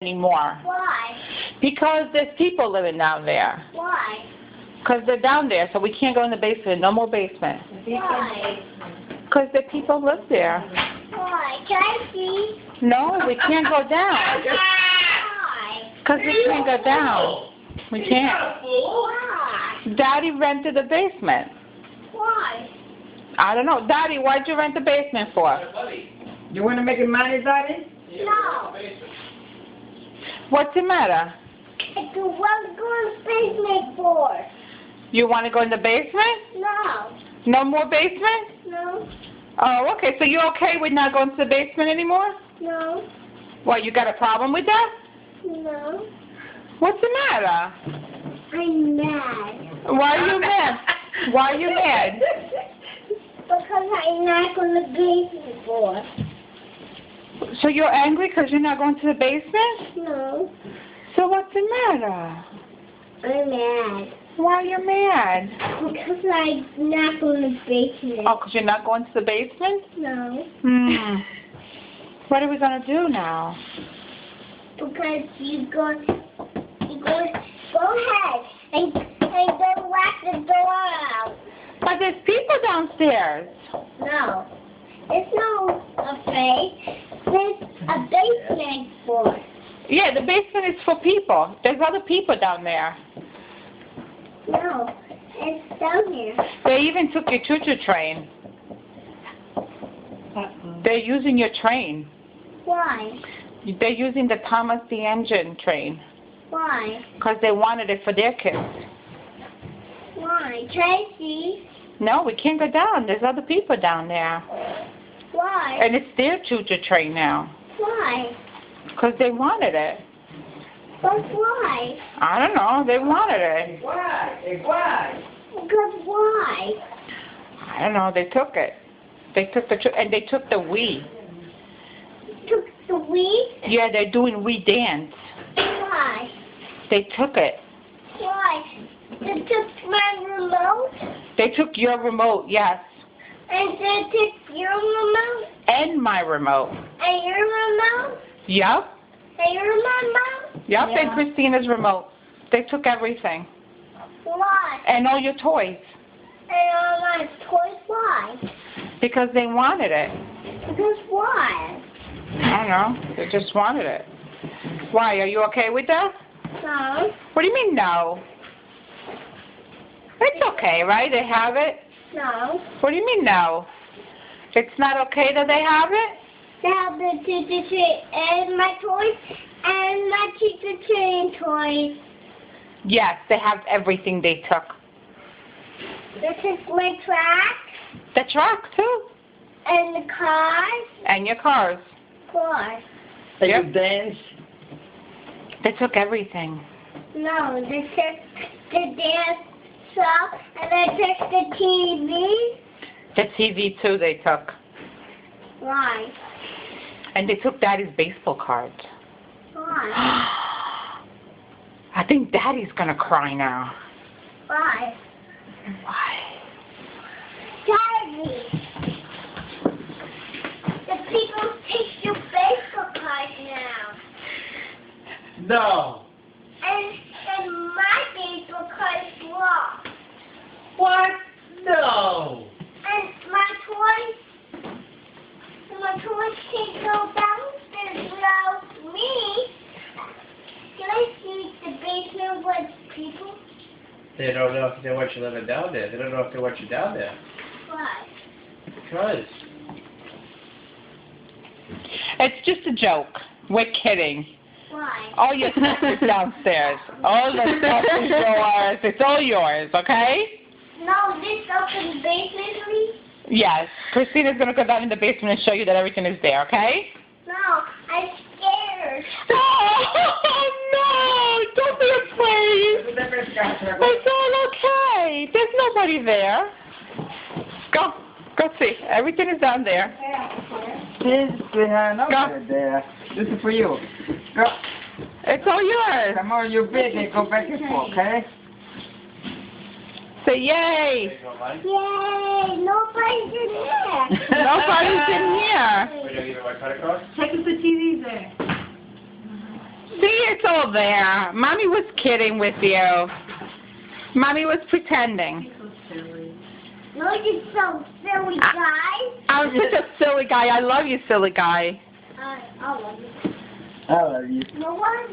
anymore. Why? Because there's people living down there. Why? Because they're down there, so we can't go in the basement. No more basement. Why? Because the people live there. Why? Can I see? No, we can't go down. Why? Because we can't go down. We can't. Why? Daddy rented the basement. Why? I don't know. Daddy, why'd you rent the basement for? You want to make it money, Daddy? No. What's the matter? It's a one-room basement for. You want to go in the basement? No. No more basement? No. Oh, okay. So you're okay with not going to the basement anymore? No. What, you got a problem with that? No. What's the matter? I'm mad. Why are you mad? Why are you mad? Because I'm not going to basement for. So you're angry because you're not going to the basement? No. So what's the matter? I'm mad. Why are you mad? Because I'm not going to basement. Oh, because you're not going to the basement? No. What are we going to do now? Because you go ahead and go lock the door out. But there's people downstairs. No. It's no afraid. There's a basement for. Yeah, the basement is for people. There's other people down there. No. It's down here. They even took your choo-choo train. They're using your train. Why? They're using the Thomas the Engine train. Why? Because they wanted it for their kids. Why? Tracy? No, we can't go down. There's other people down there. Why? And it's their choo-choo train now. Why? Because they wanted it. But why? I don't know. They wanted it. Why? Why? Because why? I don't know. They took it. They took the and they took the Wii. Took the Wii? Yeah, they're doing Wii dance. Why? They took it. Why? They took my remote? They took your remote, yes. And they took your remote? And my remote. And your remote? Yep. And your remote? Yep, Yeah. and Christina's remote. They took everything. Why? And all your toys. And all my toys? Why? Because they wanted it. Because why? I don't know. They just wanted it. Why? Are you okay with that? No. What do you mean, no? It's okay, right? They have it? No. What do you mean, no? It's not okay that they have it? They have the teacher train and my toys and my teacher train toys. Yes, they have everything they took. They took my track The truck, too. and the cars. And your cars. Cars. And Yep. you dance? They took everything. No, they took the dance shop and they took the TV. The TV, too, they took. Why? And they took Daddy's baseball cards. Why? I think Daddy's going to cry now. Why? Why? Daddy! The people take your baseball cards now. No. And my baseball card is lost. What? No. And my toys can't go downstairs without me. Can I see the basement with people? They don't know if they want you living down there. They don't know if they want you down there. Why? Because. It's just a joke. We're kidding. Why? All your stuff is downstairs. All the stuff is yours. It's all yours, okay? No, this open basement, please? Yes. Christina's going to go down in the basement and show you that everything is there, okay? No, I'm scared. Oh, no! Don't be afraid. It's all okay. There's nobody there. Go. Go see. Everything is down there. Kids behind Go. over there. This is for you. Go. It's all yours. Come on, you're big and go back and forth, okay? Say yay. There you go, Mike. Yay! Nobody's in here. Nobody's in here. We're going to give you my credit card? Check if the TV's there. It's all there. Mommy was kidding with you. Mommy was pretending. No, you're so silly, guy. I'm such a silly guy. I love you, silly guy. I love you. I love you. No one's